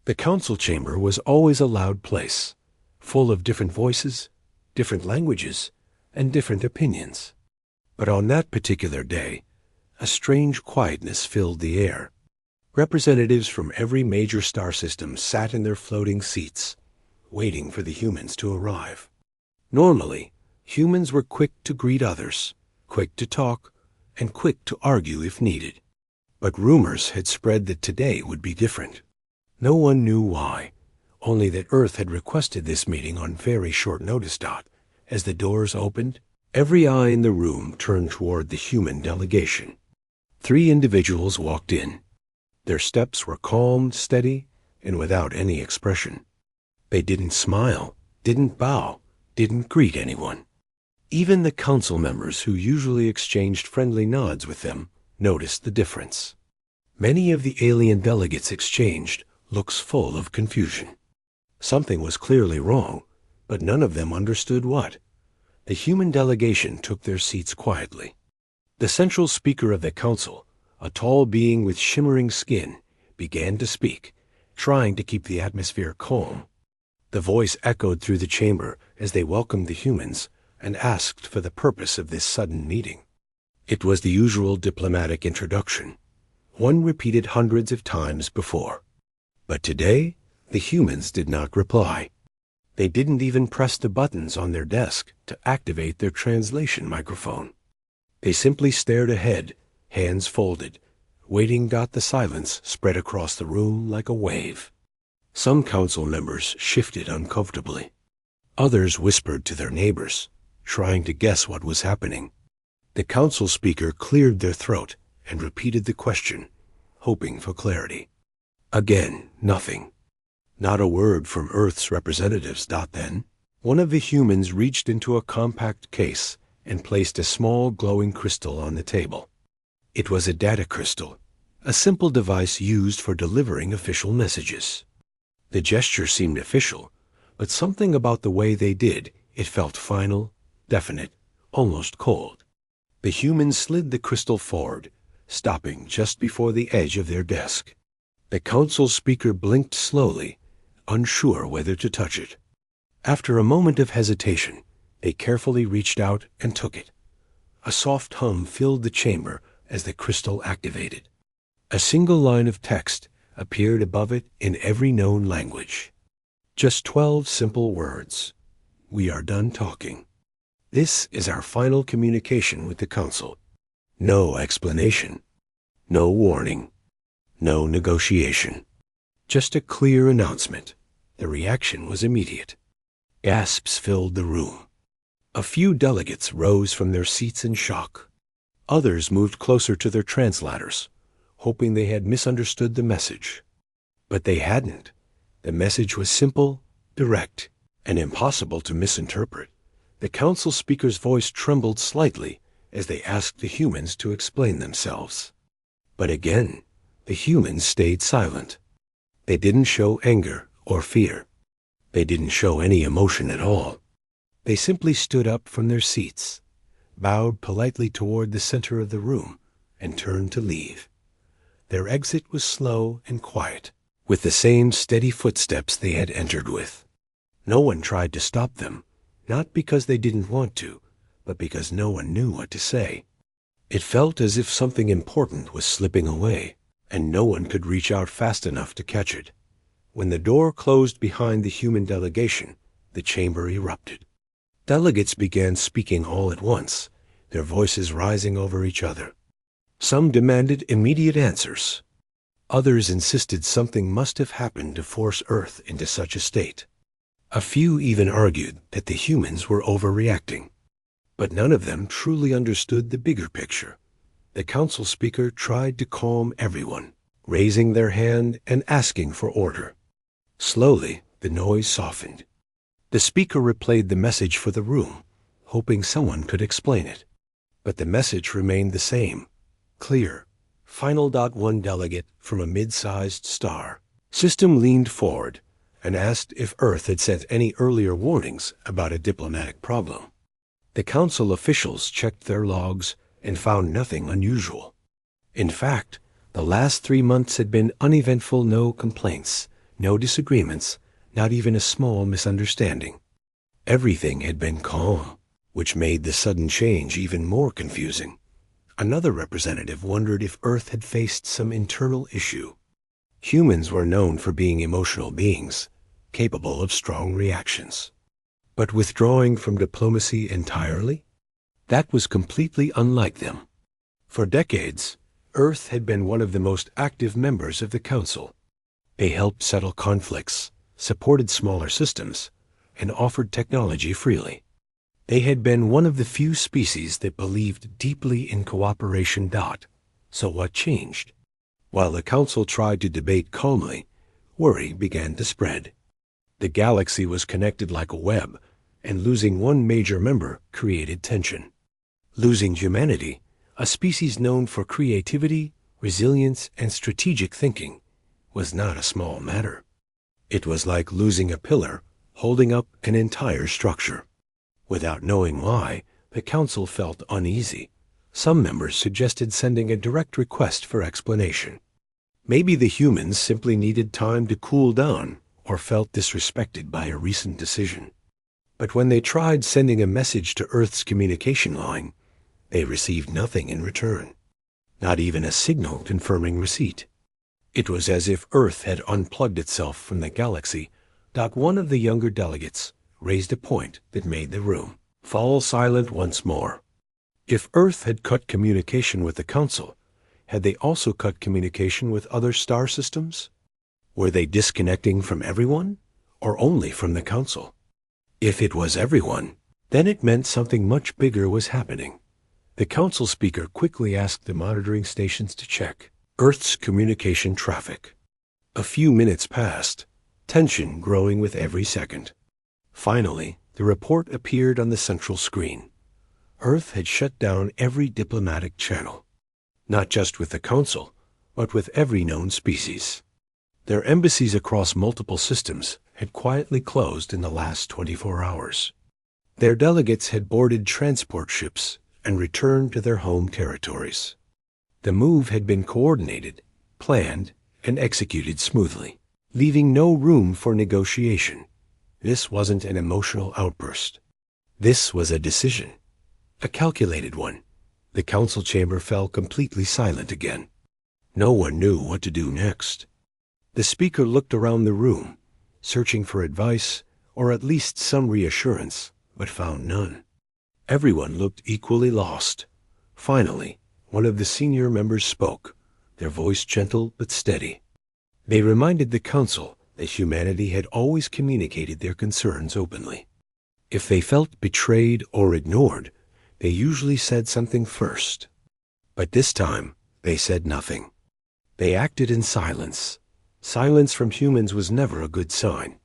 The council chamber was always a loud place, full of different voices, different languages, and different opinions. But on that particular day, a strange quietness filled the air. Representatives from every major star system sat in their floating seats, waiting for the humans to arrive. Normally, humans were quick to greet others, quick to talk, and quick to argue if needed. But rumors had spread that today would be different. No one knew why, only that Earth had requested this meeting on very short notice. As the doors opened, every eye in the room turned toward the human delegation. 3 individuals walked in. Their steps were calm, steady, and without any expression. They didn't smile, didn't bow, didn't greet anyone. Even the council members who usually exchanged friendly nods with them noticed the difference. Many of the alien delegates exchanged looks full of confusion. Something was clearly wrong, but none of them understood what. The human delegation took their seats quietly. The central speaker of the council, a tall being with shimmering skin, began to speak, trying to keep the atmosphere calm. The voice echoed through the chamber as they welcomed the humans and asked for the purpose of this sudden meeting. It was the usual diplomatic introduction, one repeated hundreds of times before. But today, the humans did not reply. They didn't even press the buttons on their desk to activate their translation microphone. They simply stared ahead, hands folded, waiting. The silence spread across the room like a wave. Some council members shifted uncomfortably. Others whispered to their neighbors, trying to guess what was happening. The council speaker cleared their throat and repeated the question, hoping for clarity. Again, nothing. Not a word from Earth's representatives. Then, one of the humans reached into a compact case and placed a small glowing crystal on the table. It was a data crystal, a simple device used for delivering official messages. The gesture seemed official, but something about the way they did it felt final, definite, almost cold. The humans slid the crystal forward, stopping just before the edge of their desk. The council speaker blinked slowly, unsure whether to touch it. After a moment of hesitation, they carefully reached out and took it. A soft hum filled the chamber as the crystal activated. A single line of text appeared above it in every known language. Just 12 simple words. We are done talking. This is our final communication with the council. No explanation. No warning. No negotiation. Just a clear announcement. The reaction was immediate. Gasps filled the room. A few delegates rose from their seats in shock. Others moved closer to their translators, hoping they had misunderstood the message. But they hadn't. The message was simple, direct, and impossible to misinterpret. The council speaker's voice trembled slightly as they asked the humans to explain themselves. But again, the humans stayed silent. They didn't show anger or fear. They didn't show any emotion at all. They simply stood up from their seats, bowed politely toward the center of the room, and turned to leave. Their exit was slow and quiet, with the same steady footsteps they had entered with. No one tried to stop them, not because they didn't want to, but because no one knew what to say. It felt as if something important was slipping away, and no one could reach out fast enough to catch it. When the door closed behind the human delegation, the chamber erupted. Delegates began speaking all at once, their voices rising over each other. Some demanded immediate answers. Others insisted something must have happened to force Earth into such a state. A few even argued that the humans were overreacting. But none of them truly understood the bigger picture. The council speaker tried to calm everyone, raising their hand and asking for order. Slowly, the noise softened. The speaker replayed the message for the room, hoping someone could explain it. But the message remained the same, clear, final. One delegate from a mid-sized star system leaned forward and asked if Earth had sent any earlier warnings about a diplomatic problem. The council officials checked their logs and found nothing unusual. In fact, the last 3 months had been uneventful. No complaints, No disagreements, not even a small misunderstanding. Everything had been calm, which made the sudden change even more confusing. Another representative wondered if Earth had faced some internal issue. Humans were known for being emotional beings, capable of strong reactions. But withdrawing from diplomacy entirely? That was completely unlike them. For decades, Earth had been one of the most active members of the Council. They helped settle conflicts, supported smaller systems, and offered technology freely. They had been one of the few species that believed deeply in cooperation. So what changed? While the Council tried to debate calmly, worry began to spread. The galaxy was connected like a web, and losing one major member created tension. Losing humanity, a species known for creativity, resilience, and strategic thinking, was not a small matter. It was like losing a pillar holding up an entire structure. Without knowing why, the Council felt uneasy. Some members suggested sending a direct request for explanation. Maybe the humans simply needed time to cool down or felt disrespected by a recent decision. But when they tried sending a message to Earth's communication line, they received nothing in return. Not even a signal confirming receipt. It was as if Earth had unplugged itself from the galaxy. One of the younger delegates raised a point that made the room fall silent once more. If Earth had cut communication with the Council, had they also cut communication with other star systems? Were they disconnecting from everyone, or only from the Council? If it was everyone, then it meant something much bigger was happening. The Council speaker quickly asked the monitoring stations to check Earth's communication traffic. A few minutes passed, tension growing with every second. Finally, the report appeared on the central screen. Earth had shut down every diplomatic channel, not just with the Council, but with every known species. Their embassies across multiple systems had quietly closed in the last 24 hours. Their delegates had boarded transport ships and returned to their home territories. The move had been coordinated, planned, and executed smoothly, leaving no room for negotiation. This wasn't an emotional outburst. This was a decision, a calculated one. The Council chamber fell completely silent again. No one knew what to do next. The speaker looked around the room, searching for advice or at least some reassurance, but found none. Everyone looked equally lost. Finally, one of the senior members spoke, their voice gentle but steady. They reminded the Council that humanity had always communicated their concerns openly. If they felt betrayed or ignored, they usually said something first. But this time, they said nothing. They acted in silence. Silence from humans was never a good sign.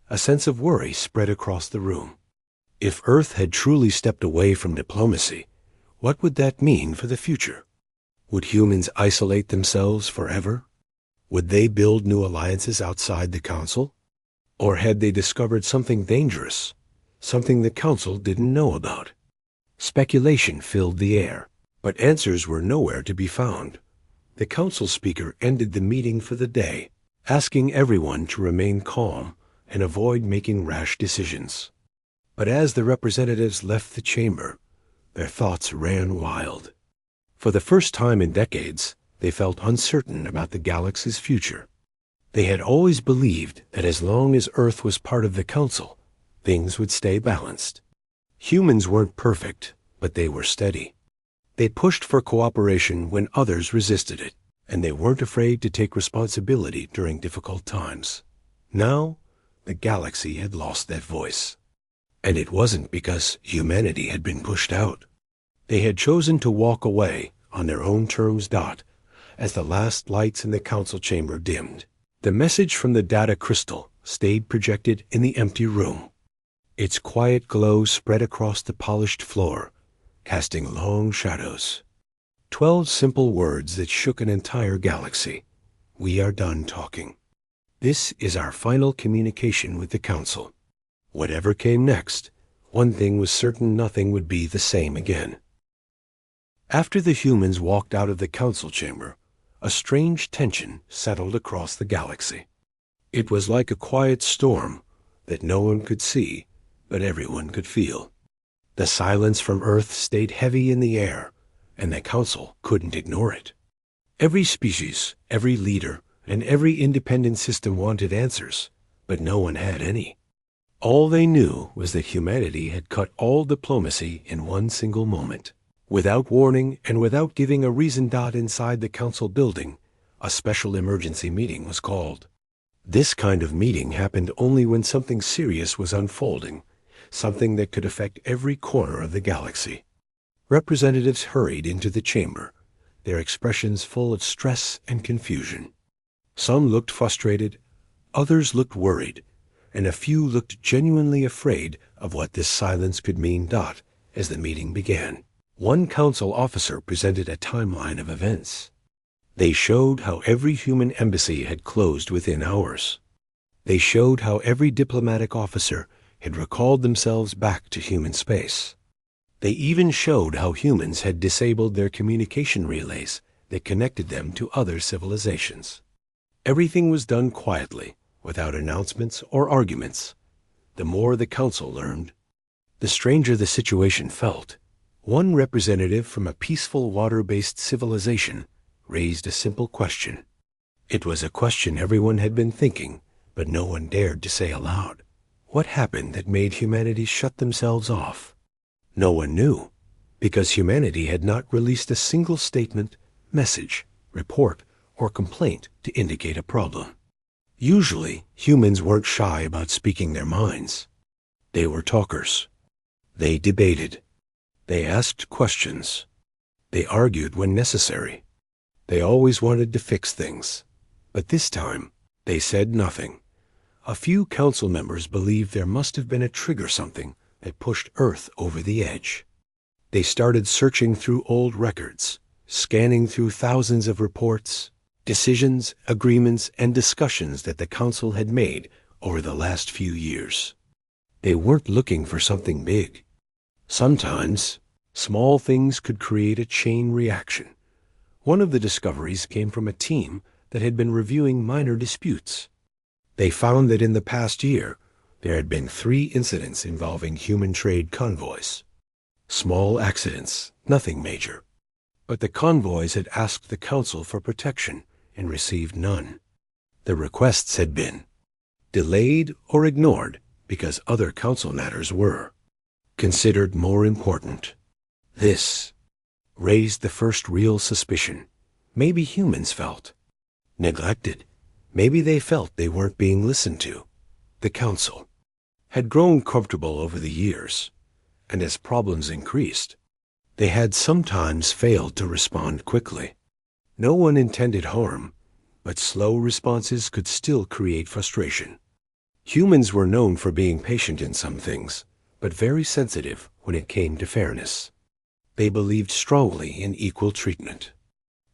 A sense of worry spread across the room. If Earth had truly stepped away from diplomacy, what would that mean for the future? Would humans isolate themselves forever? Would they build new alliances outside the Council? Or had they discovered something dangerous, something the Council didn't know about? Speculation filled the air, but answers were nowhere to be found. The Council speaker ended the meeting for the day, asking everyone to remain calm and avoid making rash decisions. But as the representatives left the chamber, their thoughts ran wild. For the first time in decades, they felt uncertain about the galaxy's future. They had always believed that as long as Earth was part of the Council, things would stay balanced. Humans weren't perfect, but they were steady. They pushed for cooperation when others resisted it, and they weren't afraid to take responsibility during difficult times. Now, the galaxy had lost that voice. And it wasn't because humanity had been pushed out. They had chosen to walk away on their own terms. As the last lights in the Council chamber dimmed, the message from the data crystal stayed projected in the empty room. Its quiet glow spread across the polished floor, casting long shadows. 12 simple words that shook an entire galaxy. We are done talking. This is our final communication with the Council. Whatever came next, one thing was certain: nothing would be the same again. After the humans walked out of the Council chamber, a strange tension settled across the galaxy. It was like a quiet storm that no one could see, but everyone could feel. The silence from Earth stayed heavy in the air, and the council couldn't ignore it. Every species, every leader, and every independent system wanted answers, but no one had any. All they knew was that humanity had cut all diplomacy in one single moment. Without warning and without giving a reason. Inside the council building, a special emergency meeting was called. This kind of meeting happened only when something serious was unfolding, something that could affect every corner of the galaxy. Representatives hurried into the chamber, their expressions full of stress and confusion. Some looked frustrated, others looked worried, and a few looked genuinely afraid of what this silence could mean. As the meeting began, one council officer presented a timeline of events. They showed how every human embassy had closed within hours. They showed how every diplomatic officer had recalled themselves back to human space. They even showed how humans had disabled their communication relays that connected them to other civilizations. Everything was done quietly, without announcements or arguments. The more the council learned, the stranger the situation felt. One representative from a peaceful water-based civilization raised a simple question. It was a question everyone had been thinking, but no one dared to say aloud. What happened that made humanity shut themselves off? No one knew, because humanity had not released a single statement, message, report, or complaint to indicate a problem. Usually, humans weren't shy about speaking their minds. They were talkers. They debated. They asked questions. They argued when necessary. They always wanted to fix things. But this time, they said nothing. A few council members believed there must have been a trigger, something that pushed Earth over the edge. They started searching through old records, scanning through thousands of reports, decisions, agreements, and discussions that the council had made over the last few years. They weren't looking for something big. Sometimes, small things could create a chain reaction. One of the discoveries came from a team that had been reviewing minor disputes. They found that in the past year, there had been 3 incidents involving human trade convoys. Small accidents, nothing major. But the convoys had asked the council for protection and received none. The requests had been delayed or ignored because other council matters were considered more important. This raised the first real suspicion. Maybe humans felt neglected. Maybe they felt they weren't being listened to. The council had grown comfortable over the years, and as problems increased, they had sometimes failed to respond quickly. No one intended harm, but slow responses could still create frustration. Humans were known for being patient in some things, but very sensitive when it came to fairness. They believed strongly in equal treatment.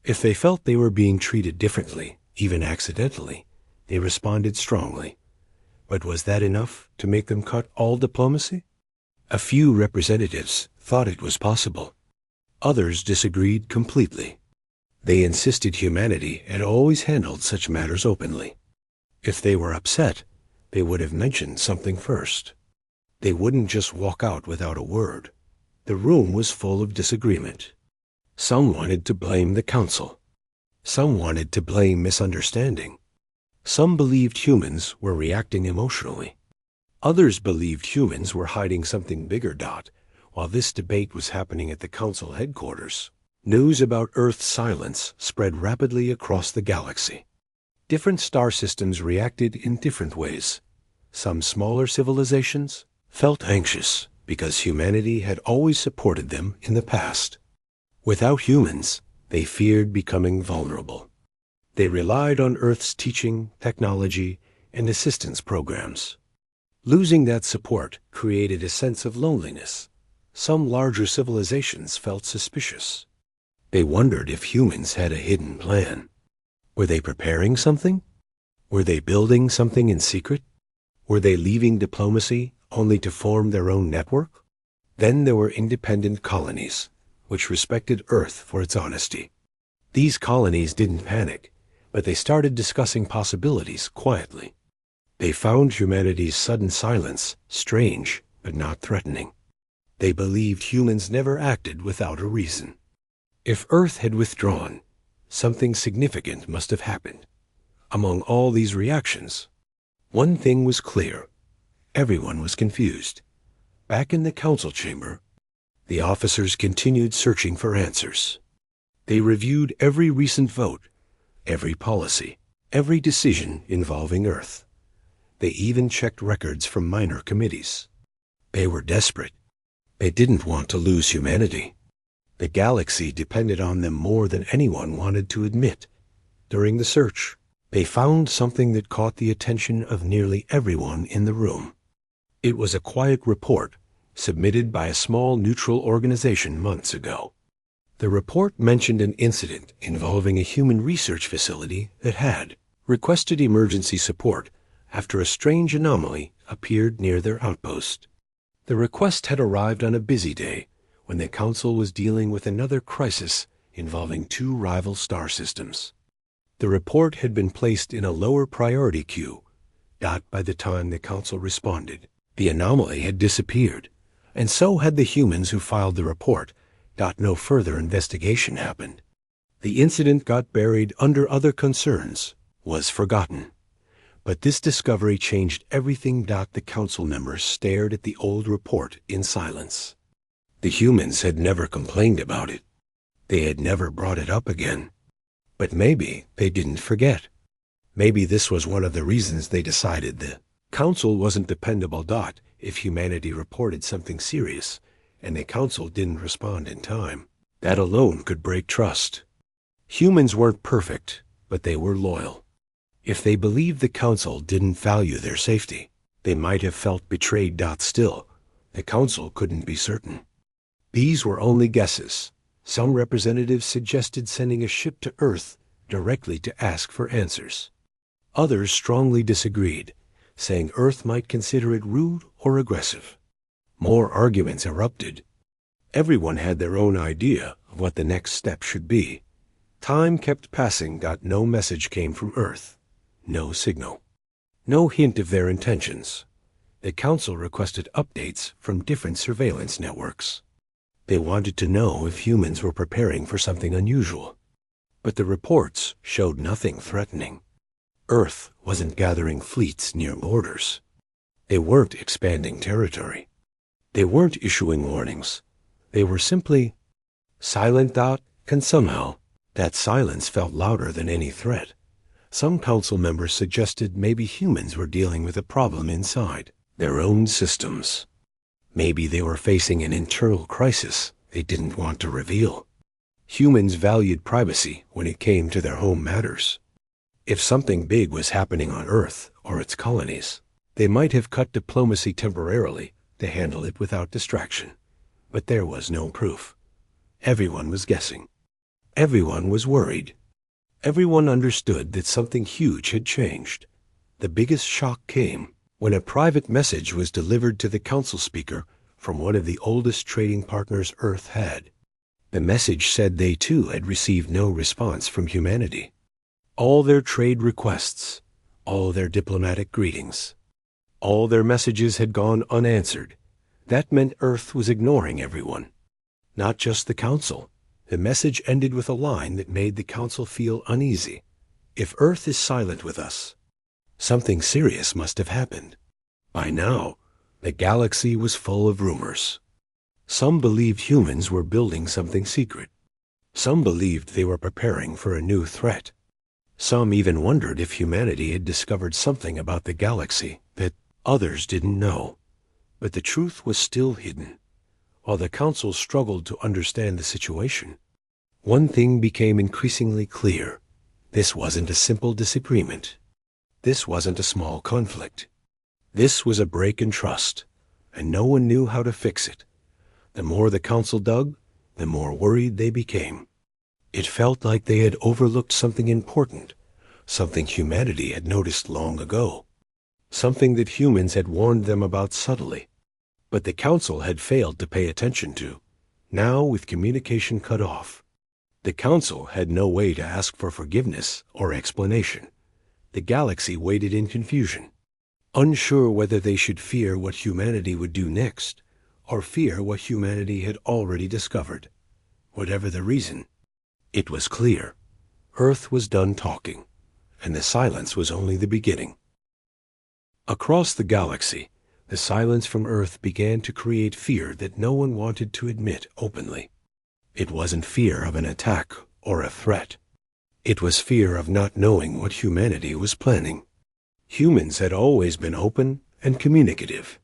If they felt they were being treated differently, even accidentally, they responded strongly. But was that enough to make them cut all diplomacy? A few representatives thought it was possible. Others disagreed completely. They insisted humanity had always handled such matters openly. If they were upset, they would have mentioned something first. They wouldn't just walk out without a word. The room was full of disagreement. Some wanted to blame the council. Some wanted to blame misunderstanding. Some believed humans were reacting emotionally. Others believed humans were hiding something bigger. While this debate was happening at the council headquarters, news about Earth's silence spread rapidly across the galaxy. Different star systems reacted in different ways. Some smaller civilizations felt anxious because humanity had always supported them in the past. Without humans, they feared becoming vulnerable. They relied on Earth's teaching, technology, and assistance programs. Losing that support created a sense of loneliness. Some larger civilizations felt suspicious. They wondered if humans had a hidden plan. Were they preparing something? Were they building something in secret? Were they leaving diplomacy only to form their own network? Then there were independent colonies, which respected Earth for its honesty. These colonies didn't panic, but they started discussing possibilities quietly. They found humanity's sudden silence strange but not threatening. They believed humans never acted without a reason. If Earth had withdrawn, something significant must have happened. Among all these reactions, one thing was clear. Everyone was confused. Back in the council chamber, the officers continued searching for answers. They reviewed every recent vote, every policy, every decision involving Earth. They even checked records from minor committees. They were desperate. They didn't want to lose humanity. The galaxy depended on them more than anyone wanted to admit. During the search, they found something that caught the attention of nearly everyone in the room. It was a quiet report submitted by a small neutral organization months ago. The report mentioned an incident involving a human research facility that had requested emergency support after a strange anomaly appeared near their outpost. The request had arrived on a busy day when the Council was dealing with another crisis involving two rival star systems. The report had been placed in a lower priority queue. By the time the Council responded, the anomaly had disappeared, and so had the humans who filed the report. No further investigation happened. The incident got buried under other concerns, was forgotten. But this discovery changed everything. The council members stared at the old report in silence. The humans had never complained about it. They had never brought it up again. But maybe they didn't forget. Maybe this was one of the reasons they decided the council wasn't dependable. If humanity reported something serious, and the council didn't respond in time, that alone could break trust. Humans weren't perfect, but they were loyal. If they believed the council didn't value their safety, they might have felt betrayed. Still, the council couldn't be certain. These were only guesses. Some representatives suggested sending a ship to Earth directly to ask for answers. Others strongly disagreed, saying Earth might consider it rude or aggressive. More arguments erupted. Everyone had their own idea of what the next step should be. Time kept passing. No message came from Earth. No signal. No hint of their intentions. The council requested updates from different surveillance networks. They wanted to know if humans were preparing for something unusual. But the reports showed nothing threatening. Earth wasn't gathering fleets near borders. They weren't expanding territory. They weren't issuing warnings. They were simply silent. And somehow, that silence felt louder than any threat. Some council members suggested maybe humans were dealing with a problem inside their own systems. Maybe they were facing an internal crisis they didn't want to reveal. Humans valued privacy when it came to their home matters. If something big was happening on Earth or its colonies, they might have cut diplomacy temporarily to handle it without distraction. But there was no proof. Everyone was guessing. Everyone was worried. Everyone understood that something huge had changed. The biggest shock came when a private message was delivered to the council speaker from one of the oldest trading partners Earth had. The message said they too had received no response from humanity. All their trade requests, all their diplomatic greetings, all their messages had gone unanswered. That meant Earth was ignoring everyone, not just the council. The message ended with a line that made the council feel uneasy. If Earth is silent with us, something serious must have happened. By now, the galaxy was full of rumors. Some believed humans were building something secret. Some believed they were preparing for a new threat. Some even wondered if humanity had discovered something about the galaxy that others didn't know. But the truth was still hidden. While the council struggled to understand the situation, one thing became increasingly clear. This wasn't a simple disagreement. This wasn't a small conflict. This was a break in trust, and no one knew how to fix it. The more the council dug, the more worried they became. It felt like they had overlooked something important, something humanity had noticed long ago, something that humans had warned them about subtly, but the council had failed to pay attention to. Now, with communication cut off, the council had no way to ask for forgiveness or explanation. The galaxy waited in confusion. unsure whether they should fear what humanity would do next, or fear what humanity had already discovered. Whatever the reason, it was clear. Earth was done talking, and the silence was only the beginning. Across the galaxy, the silence from Earth began to create fear that no one wanted to admit openly. It wasn't fear of an attack or a threat. It was fear of not knowing what humanity was planning. Humans had always been open and communicative.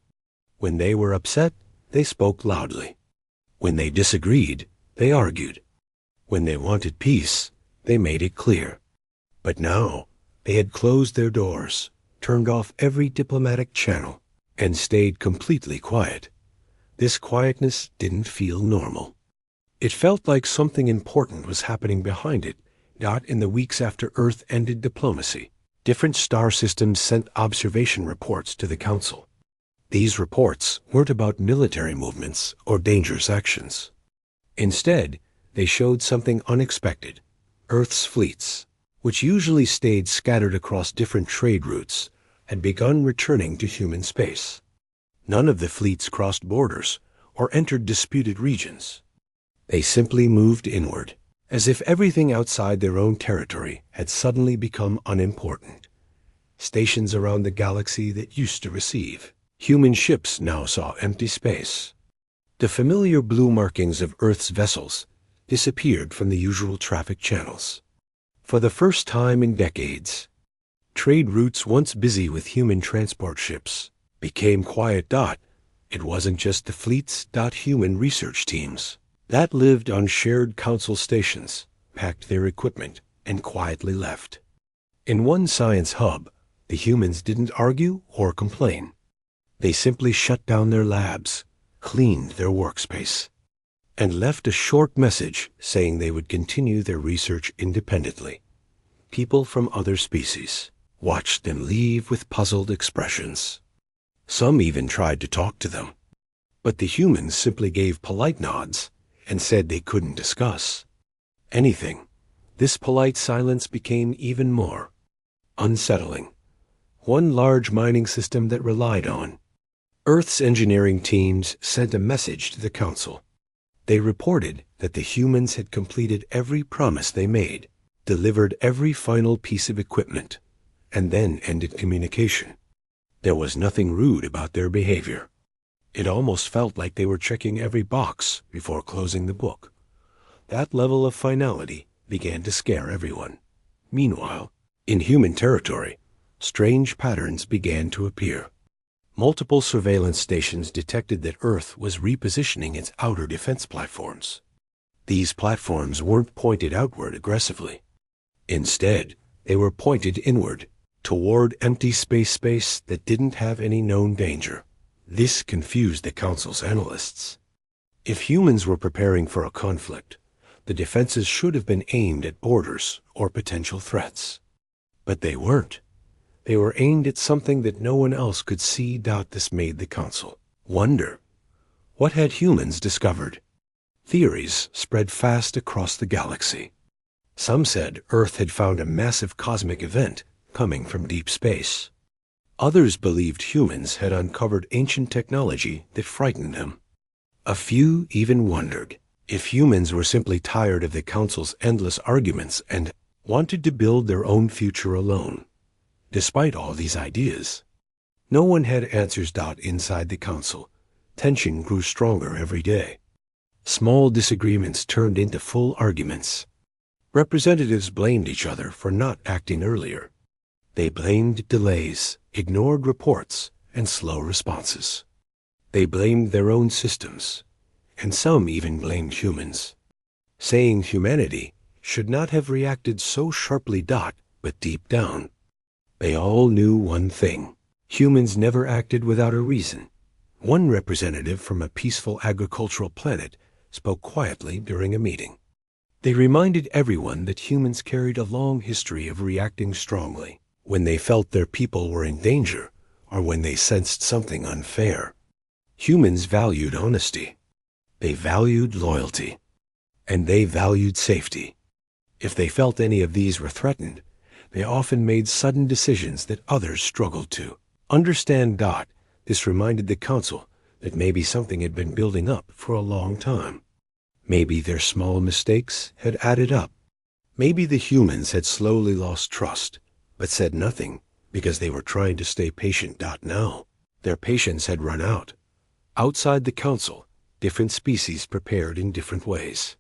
When they were upset, they spoke loudly. When they disagreed, they argued. When they wanted peace, they made it clear. But now, they had closed their doors, turned off every diplomatic channel, and stayed completely quiet. This quietness didn't feel normal. It felt like something important was happening behind it. In the weeks after Earth ended diplomacy, different star systems sent observation reports to the Council. These reports weren't about military movements or dangerous actions. Instead, they showed something unexpected. Earth's fleets, which usually stayed scattered across different trade routes, had begun returning to human space. None of the fleets crossed borders or entered disputed regions. They simply moved inward, as if everything outside their own territory had suddenly become unimportant. Stations around the galaxy that used to receive human ships now saw empty space. The familiar blue markings of Earth's vessels disappeared from the usual traffic channels. For the first time in decades, trade routes once busy with human transport ships became quiet. It wasn't just the fleets. Human research teams that lived on shared council stations packed their equipment and quietly left. In one science hub, the humans didn't argue or complain. They simply shut down their labs, cleaned their workspace, and left a short message saying they would continue their research independently. People from other species watched them leave with puzzled expressions. Some even tried to talk to them, but the humans simply gave polite nods and said they couldn't discuss anything. This polite silence became even more unsettling. One large mining system that relied on Earth's engineering teams sent a message to the Council. They reported that the humans had completed every promise they made, delivered every final piece of equipment, and then ended communication. There was nothing rude about their behavior. It almost felt like they were checking every box before closing the book. That level of finality began to scare everyone. Meanwhile, in human territory, strange patterns began to appear. Multiple surveillance stations detected that Earth was repositioning its outer defense platforms. These platforms weren't pointed outward aggressively. Instead, they were pointed inward, toward empty space that didn't have any known danger. This confused the Council's analysts. If humans were preparing for a conflict, the defenses should have been aimed at borders or potential threats. But they weren't. They were aimed at something that no one else could see. This made the Council wonder. What had humans discovered? Theories spread fast across the galaxy. Some said Earth had found a massive cosmic event coming from deep space. Others believed humans had uncovered ancient technology that frightened them. A few even wondered if humans were simply tired of the Council's endless arguments and wanted to build their own future alone. Despite all these ideas, no one had answers. Inside the Council, tension grew stronger every day. Small disagreements turned into full arguments. Representatives blamed each other for not acting earlier. They blamed delays, ignored reports, and slow responses. They blamed their own systems, and some even blamed humans, saying humanity should not have reacted so sharply. But deep down, they all knew one thing. Humans never acted without a reason. One representative from a peaceful agricultural planet spoke quietly during a meeting. They reminded everyone that humans carried a long history of reacting strongly when they felt their people were in danger or when they sensed something unfair. Humans valued honesty. They valued loyalty. And they valued safety. If they felt any of these were threatened, they often made sudden decisions that others struggled to. Understand. This reminded the council that maybe something had been building up for a long time. Maybe their small mistakes had added up. Maybe the humans had slowly lost trust, but said nothing because they were trying to stay patient. Now, their patience had run out. Outside the council, different species prepared in different ways.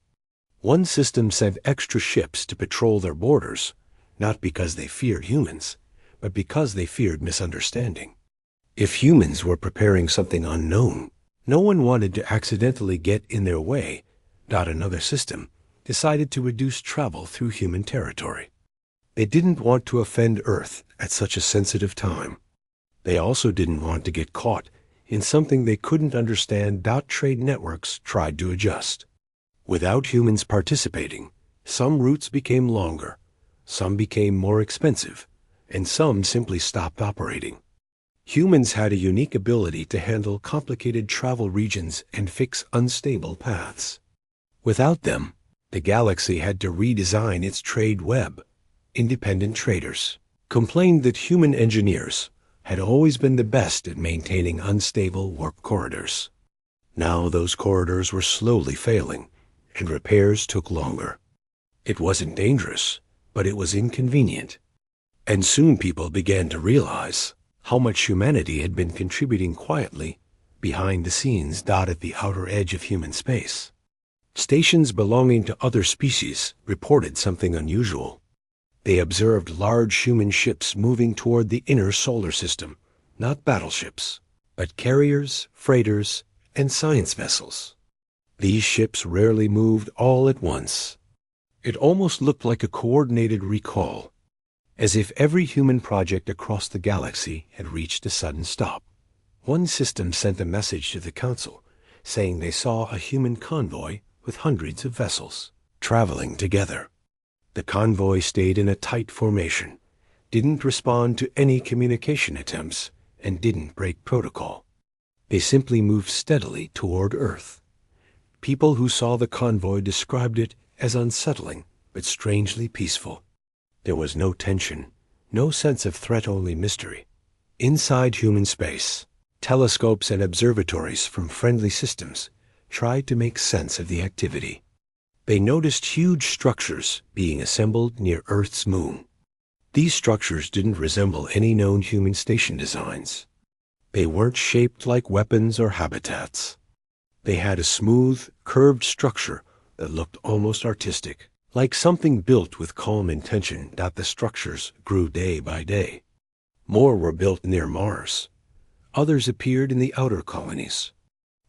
One system sent extra ships to patrol their borders, not because they feared humans, but because they feared misunderstanding. If humans were preparing something unknown, no one wanted to accidentally get in their way. Another system decided to reduce travel through human territory. They didn't want to offend Earth at such a sensitive time. They also didn't want to get caught in something they couldn't understand. Trade networks tried to adjust. Without humans participating, some routes became longer, some became more expensive, and some simply stopped operating. Humans had a unique ability to handle complicated travel regions and fix unstable paths. Without them, the galaxy had to redesign its trade web. Independent traders complained that human engineers had always been the best at maintaining unstable warp corridors. Now those corridors were slowly failing, and repairs took longer. It wasn't dangerous, but it was inconvenient. And soon people began to realize how much humanity had been contributing quietly behind the scenes. At the outer edge of human space, stations belonging to other species reported something unusual. They observed large human ships moving toward the inner solar system, not battleships, but carriers, freighters, and science vessels. These ships rarely moved all at once. It almost looked like a coordinated recall, as if every human project across the galaxy had reached a sudden stop. One system sent a message to the council saying they saw a human convoy with hundreds of vessels traveling together. The convoy stayed in a tight formation, didn't respond to any communication attempts, and didn't break protocol. They simply moved steadily toward Earth. People who saw the convoy described it as unsettling but strangely peaceful. There was no tension, no sense of threat, only mystery. Inside human space, telescopes and observatories from friendly systems tried to make sense of the activity. They noticed huge structures being assembled near Earth's moon. These structures didn't resemble any known human station designs. They weren't shaped like weapons or habitats. They had a smooth, curved structure that looked almost artistic, like something built with calm intention. The structures grew day by day. More were built near Mars. Others appeared in the outer colonies.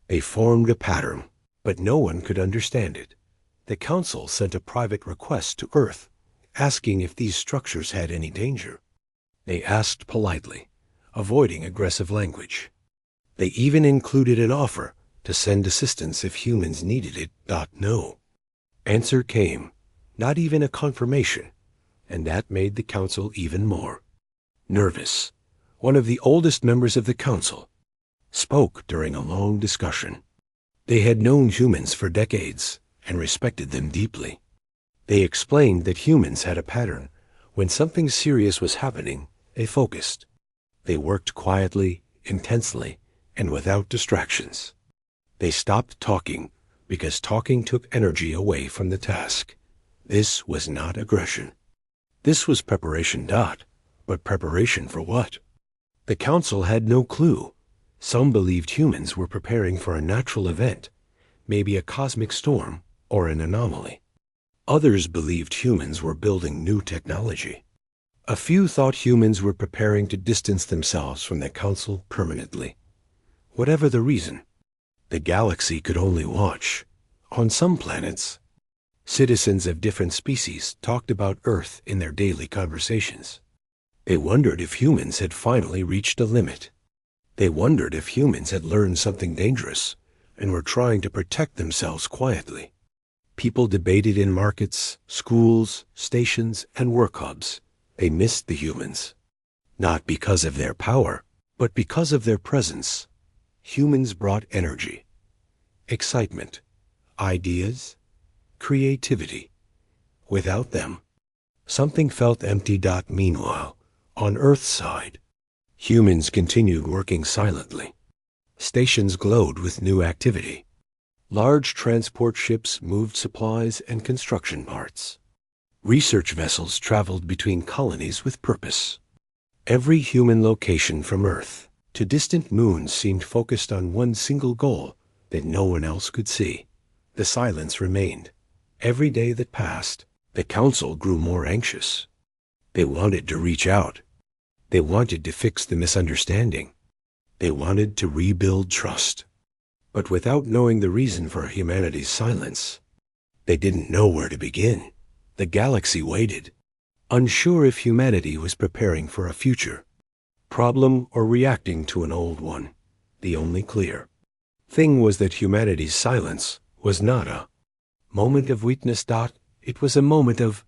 They formed a pattern, but no one could understand it. The council sent a private request to Earth, asking if these structures had any danger. They asked politely, avoiding aggressive language. They even included an offer to send assistance if humans needed it. No answer came, not even a confirmation, and that made the council even more nervous. One of the oldest members of the council spoke during a long discussion. They had known humans for decades and respected them deeply. They explained that humans had a pattern. When something serious was happening, they focused. They worked quietly, intensely, and without distractions. They stopped talking because talking took energy away from the task. This was not aggression. This was preparation. But preparation for what? The council had no clue. Some believed humans were preparing for a natural event, maybe a cosmic storm or an anomaly. Others believed humans were building new technology. A few thought humans were preparing to distance themselves from the council permanently. Whatever the reason, the galaxy could only watch. On some planets, citizens of different species talked about Earth in their daily conversations. They wondered if humans had finally reached a limit. They wondered if humans had learned something dangerous and were trying to protect themselves quietly. People debated in markets, schools, stations, and work hubs. They missed the humans, not because of their power, but because of their presence. Humans brought energy, excitement, ideas, creativity. Without them, something felt empty. Meanwhile, on Earth's side, Humans continued working silently. Stations glowed with new activity. Large transport ships moved supplies and construction parts. Research vessels traveled between colonies with purpose. Every human location from Earth to distant moons seemed focused on one single goal that no one else could see. The silence remained. Every day that passed, the Council grew more anxious. They wanted to reach out. They wanted to fix the misunderstanding. They wanted to rebuild trust. But without knowing the reason for humanity's silence, they didn't know where to begin. The galaxy waited, unsure if humanity was preparing for a future problem or reacting to an old one. The only clear thing was that humanity's silence was not a moment of weakness. It was a moment of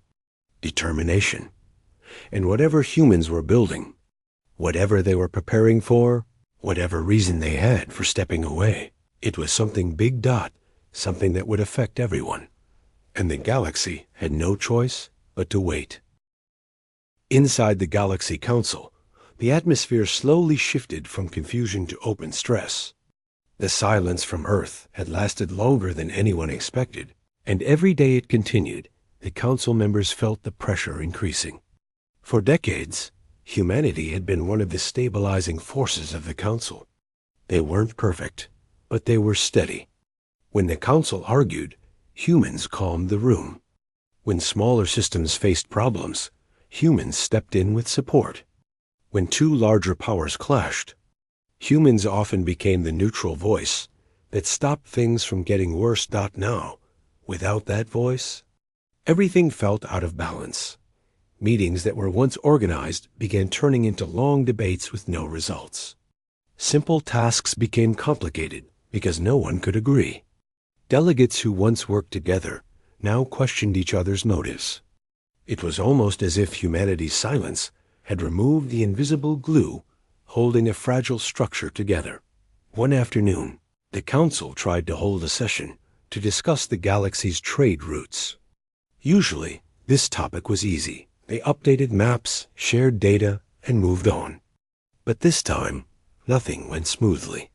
determination. And whatever humans were building, whatever they were preparing for, whatever reason they had for stepping away, it was something big. Something that would affect everyone. And the galaxy had no choice but to wait. Inside the Galaxy Council, the atmosphere slowly shifted from confusion to open stress. The silence from Earth had lasted longer than anyone expected, and every day it continued, the Council members felt the pressure increasing. For decades, humanity had been one of the stabilizing forces of the Council. They weren't perfect, but they were steady. When the Council argued, humans calmed the room. When smaller systems faced problems, humans stepped in with support. When two larger powers clashed, humans often became the neutral voice that stopped things from getting worse. Now, without that voice, everything felt out of balance. Meetings that were once organized began turning into long debates with no results. Simple tasks became complicated because no one could agree. Delegates who once worked together now questioned each other's motives. It was almost as if humanity's silence had removed the invisible glue holding a fragile structure together. One afternoon, the Council tried to hold a session to discuss the galaxy's trade routes. Usually, this topic was easy. They updated maps, shared data, and moved on. But this time, nothing went smoothly.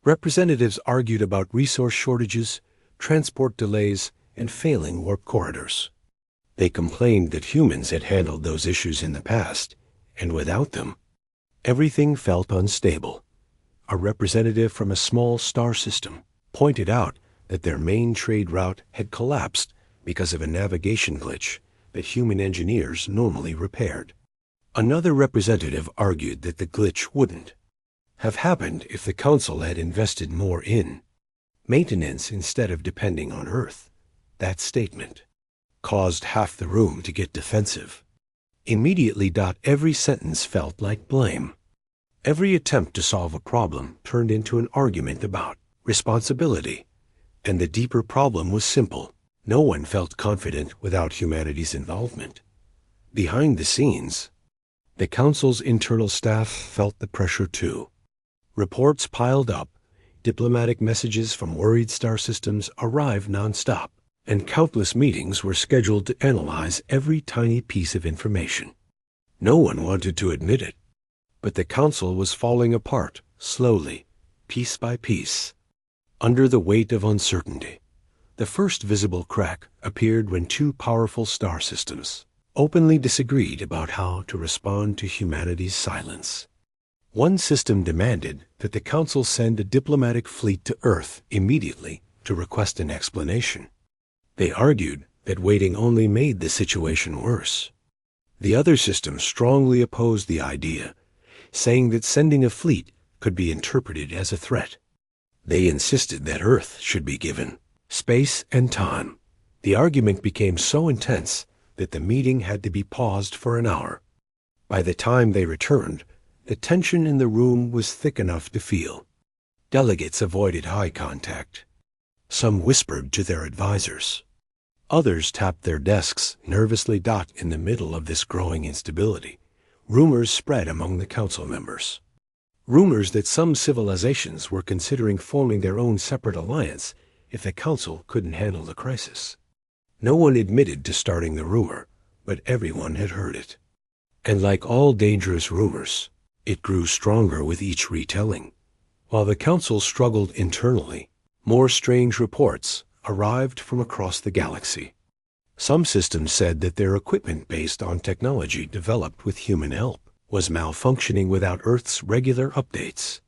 Representatives argued about resource shortages, transport delays, and failing warp corridors. They complained that humans had handled those issues in the past, and without them, everything felt unstable. A representative from a small star system pointed out that their main trade route had collapsed because of a navigation glitch that human engineers normally repaired. Another representative argued that the glitch wouldn't have happened if the Council had invested more in maintenance instead of depending on Earth. That statement caused half the room to get defensive. Immediately, every sentence felt like blame. Every attempt to solve a problem turned into an argument about responsibility. And the deeper problem was simple. No one felt confident without humanity's involvement. Behind the scenes, the Council's internal staff felt the pressure too. Reports piled up, diplomatic messages from worried star systems arrived nonstop, and countless meetings were scheduled to analyze every tiny piece of information. No one wanted to admit it, but the Council was falling apart, slowly, piece by piece, under the weight of uncertainty. The first visible crack appeared when two powerful star systems openly disagreed about how to respond to humanity's silence. One system demanded that the Council send a diplomatic fleet to Earth immediately to request an explanation. They argued that waiting only made the situation worse. The other system strongly opposed the idea, saying that sending a fleet could be interpreted as a threat. They insisted that Earth should be given space and time. The argument became so intense that the meeting had to be paused for an hour. By the time they returned, the tension in the room was thick enough to feel. Delegates avoided eye contact. Some whispered to their advisors. Others tapped their desks nervously. In the middle of this growing instability, rumors spread among the Council members. Rumors that some civilizations were considering forming their own separate alliance if the Council couldn't handle the crisis. No one admitted to starting the rumor, but everyone had heard it. And like all dangerous rumors, It grew stronger with each retelling. While the council struggled internally, more strange reports arrived from across the galaxy. Some systems said that their equipment based on technology developed with human help was malfunctioning without Earth's regular updates.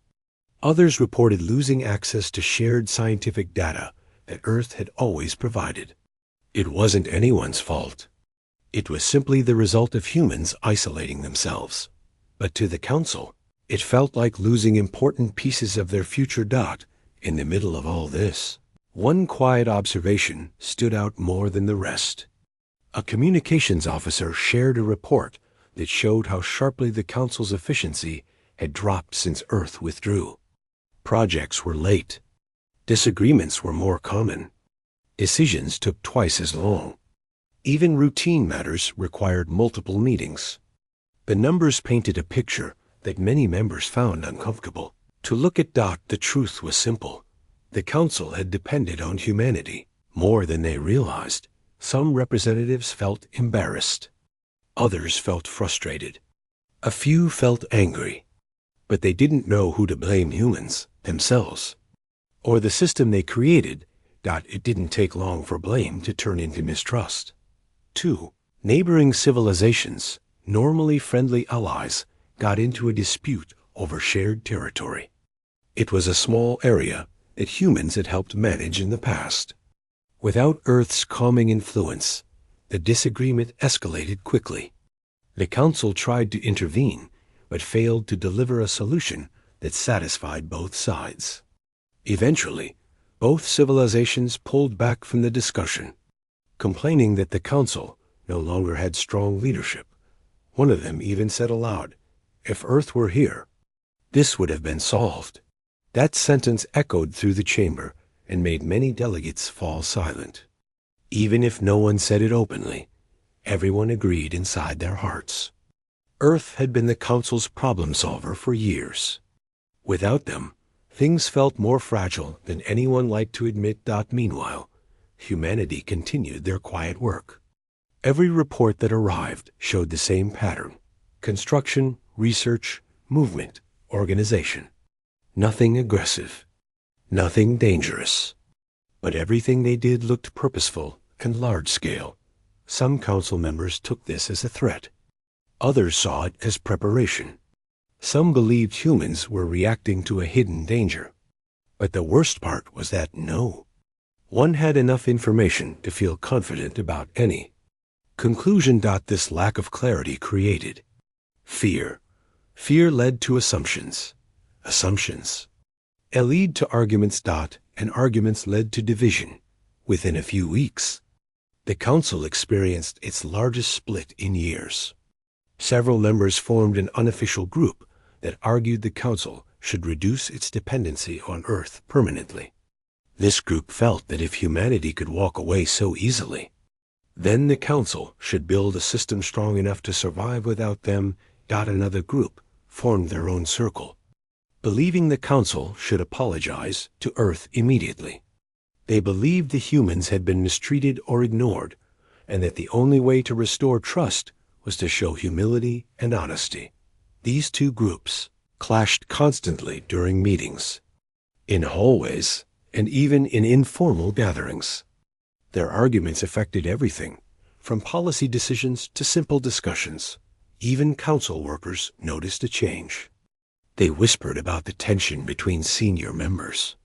Others reported losing access to shared scientific data that Earth had always provided. It wasn't anyone's fault. It was simply the result of humans isolating themselves. But to the Council, it felt like losing important pieces of their future. In the middle of all this, one quiet observation stood out more than the rest. A communications officer shared a report that showed how sharply the Council's efficiency had dropped since Earth withdrew. Projects were late. Disagreements were more common. Decisions took twice as long. Even routine matters required multiple meetings. The numbers painted a picture that many members found uncomfortable. To look at. The truth was simple. The Council had depended on humanity more than they realized. Some representatives felt embarrassed. Others felt frustrated. A few felt angry. But they didn't know who to blame: humans, themselves, or the system they created. It didn't take long for blame to turn into mistrust. 2. Neighboring civilizations, normally friendly allies, got into a dispute over shared territory. It was a small area that humans had helped manage in the past. Without Earth's calming influence, the disagreement escalated quickly. The Council tried to intervene, but failed to deliver a solution that satisfied both sides. Eventually, both civilizations pulled back from the discussion, complaining that the Council no longer had strong leadership. One of them even said aloud, "If Earth were here, this would have been solved." That sentence echoed through the chamber and made many delegates fall silent. Even if no one said it openly, everyone agreed inside their hearts. Earth had been the Council's problem solver for years. Without them, things felt more fragile than anyone liked to admit. Meanwhile, humanity continued their quiet work. Every report that arrived showed the same pattern: construction, research, movement, organization. Nothing aggressive, nothing dangerous. But everything they did looked purposeful and large-scale. Some Council members took this as a threat. Others saw it as preparation. Some believed humans were reacting to a hidden danger. But the worst part was that no one had enough information to feel confident about any conclusion. This lack of clarity created fear. Fear led to assumptions. Assumptions lead to arguments. And arguments led to division. Within a few weeks, the Council experienced its largest split in years. Several members formed an unofficial group that argued the Council should reduce its dependency on Earth permanently. This group felt that if humanity could walk away so easily, then the Council should build a system strong enough to survive without them. Another group formed their own circle, believing the Council should apologize to Earth immediately. They believed the humans had been mistreated or ignored, and that the only way to restore trust was to show humility and honesty. These two groups clashed constantly during meetings, in hallways, and even in informal gatherings. Their arguments affected everything, from policy decisions to simple discussions. Even Council workers noticed a change. They whispered about the tension between senior members.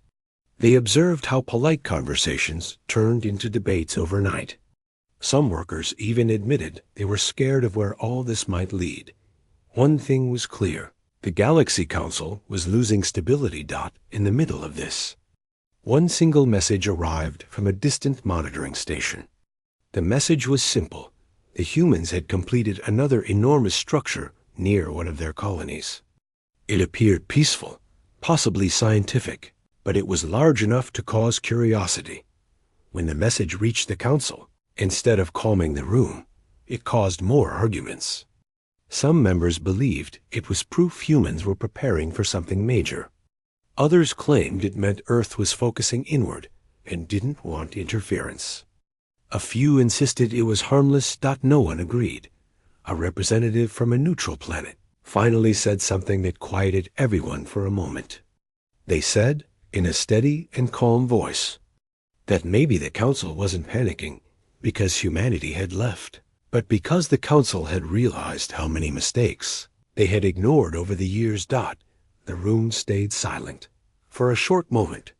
They observed how polite conversations turned into debates overnight. Some workers even admitted they were scared of where all this might lead. One thing was clear: the Galaxy Council was losing stability. In the middle of this, one single message arrived from a distant monitoring station. The message was simple: the humans had completed another enormous structure near one of their colonies. It appeared peaceful, possibly scientific, but it was large enough to cause curiosity. When the message reached the Council, instead of calming the room, it caused more arguments. Some members believed it was proof humans were preparing for something major. Others claimed it meant Earth was focusing inward and didn't want interference. A few insisted it was harmless. No one agreed. A representative from a neutral planet finally said something that quieted everyone for a moment. They said, in a steady and calm voice, that maybe the council wasn't panicking because humanity had left, but because the council had realized how many mistakes they had ignored over the years. The room stayed silent. For a short moment,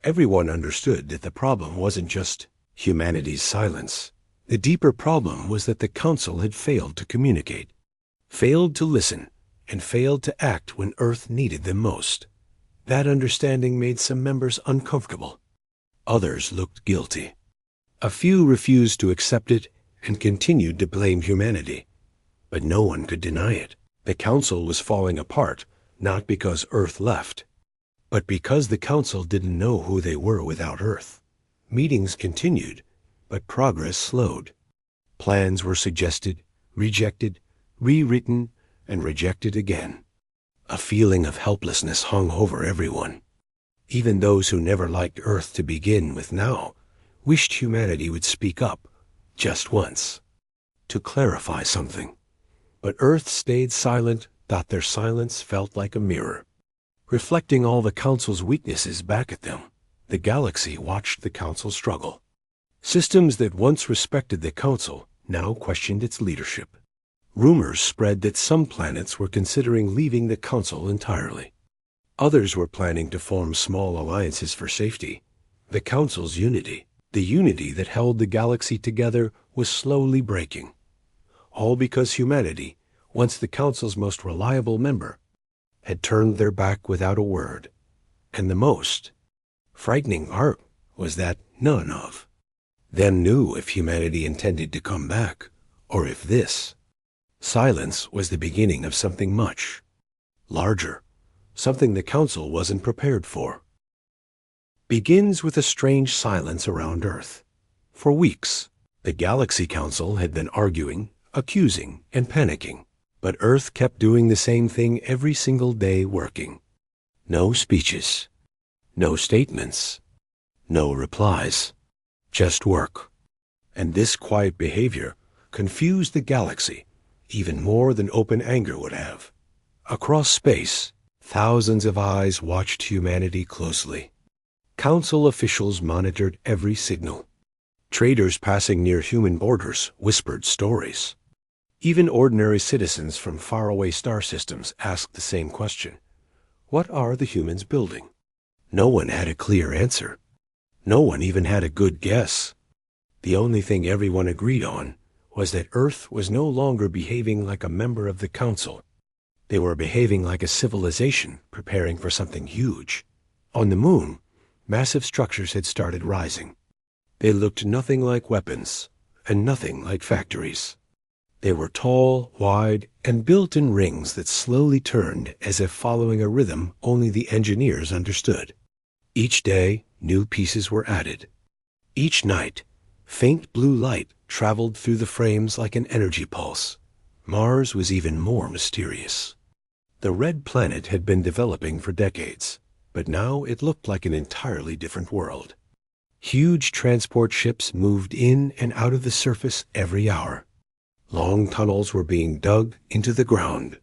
everyone understood that the problem wasn't just humanity's silence. The deeper problem was that the council had failed to communicate, failed to listen, and failed to act when Earth needed them most. That understanding made some members uncomfortable. Others looked guilty. A few refused to accept it and continued to blame humanity. But no one could deny it. The council was falling apart, not because Earth left, but because the council didn't know who they were without Earth. Meetings continued, but progress slowed. Plans were suggested, rejected, rewritten, and rejected again. A feeling of helplessness hung over everyone. Even those who never liked Earth to begin with now wished humanity would speak up, just once, to clarify something. But Earth stayed silent. Their silence felt like a mirror, reflecting all the council's weaknesses back at them. The galaxy watched the council struggle. Systems that once respected the council now questioned its leadership. Rumors spread that some planets were considering leaving the council entirely. Others were planning to form small alliances for safety. The council's unity, the unity that held the galaxy together, was slowly breaking. All because humanity, once the council's most reliable member, had turned their back without a word. And the most frightening part was that none of them knew if humanity intended to come back, or if this silence was the beginning of something much larger, something the council wasn't prepared for. Begins with a strange silence around Earth. For weeks, the Galaxy Council had been arguing, accusing, and panicking. But Earth kept doing the same thing every single day, working. No speeches, no statements, no replies, just work. And this quiet behavior confused the galaxy even more than open anger would have. Across space, thousands of eyes watched humanity closely. Council officials monitored every signal. Traders passing near human borders whispered stories. Even ordinary citizens from faraway star systems asked the same question. What are the humans building? No one had a clear answer. No one even had a good guess. The only thing everyone agreed on was that Earth was no longer behaving like a member of the Council. They were behaving like a civilization preparing for something huge. On the moon, massive structures had started rising. They looked nothing like weapons and nothing like factories. They were tall, wide, and built in rings that slowly turned as if following a rhythm only the engineers understood. Each day, new pieces were added. Each night, faint blue light traveled through the frames like an energy pulse. Mars was even more mysterious. The red planet had been developing for decades, but now it looked like an entirely different world. Huge transport ships moved in and out of the surface every hour. Long tunnels were being dug into the ground.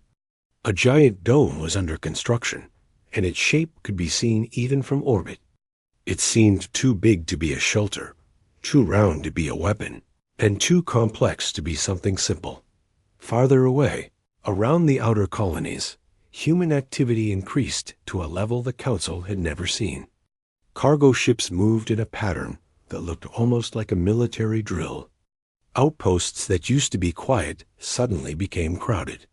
A giant dome was under construction, and its shape could be seen even from orbit. It seemed too big to be a shelter, too round to be a weapon, and too complex to be something simple. Farther away, around the outer colonies, human activity increased to a level the Council had never seen. Cargo ships moved in a pattern that looked almost like a military drill. Outposts that used to be quiet suddenly became crowded.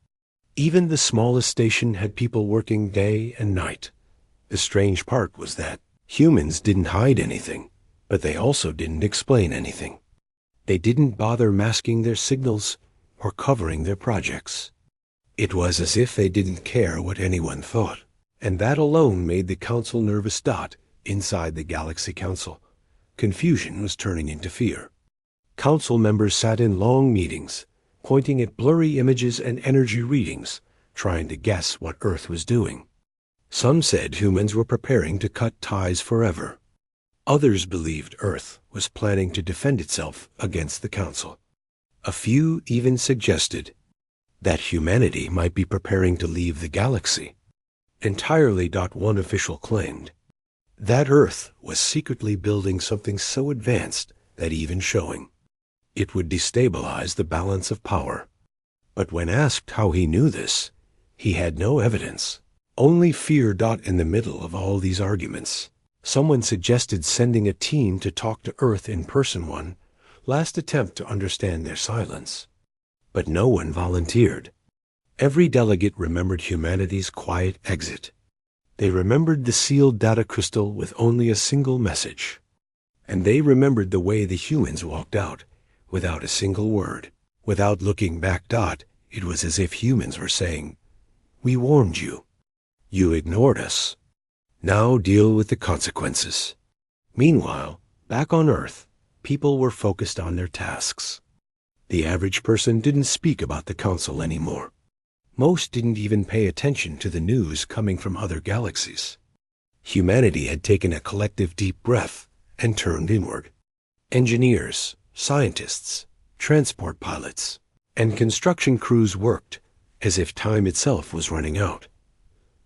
Even the smallest station had people working day and night. The strange part was that humans didn't hide anything, but they also didn't explain anything. They didn't bother masking their signals or covering their projects. It was as if they didn't care what anyone thought, and that alone made the Council nervous. Inside the Galaxy Council, confusion was turning into fear. Council members sat in long meetings, pointing at blurry images and energy readings, trying to guess what Earth was doing. Some said humans were preparing to cut ties forever. Others believed Earth was planning to defend itself against the Council. A few even suggested that humanity might be preparing to leave the galaxy. Entirely. One official claimed that Earth was secretly building something so advanced that even showing it would destabilize the balance of power. But when asked how he knew this, he had no evidence, only fear. In the middle of all these arguments, someone suggested sending a team to talk to Earth in person, one last attempt to understand their silence. But no one volunteered. Every delegate remembered humanity's quiet exit. They remembered the sealed data crystal with only a single message. And they remembered the way the humans walked out, without a single word, without looking back. It was as if humans were saying, "We warned you. You ignored us. Now deal with the consequences." Meanwhile, back on Earth, people were focused on their tasks. The average person didn't speak about the council anymore. Most didn't even pay attention to the news coming from other galaxies. Humanity had taken a collective deep breath and turned inward. Engineers, scientists, transport pilots, and construction crews worked as if time itself was running out.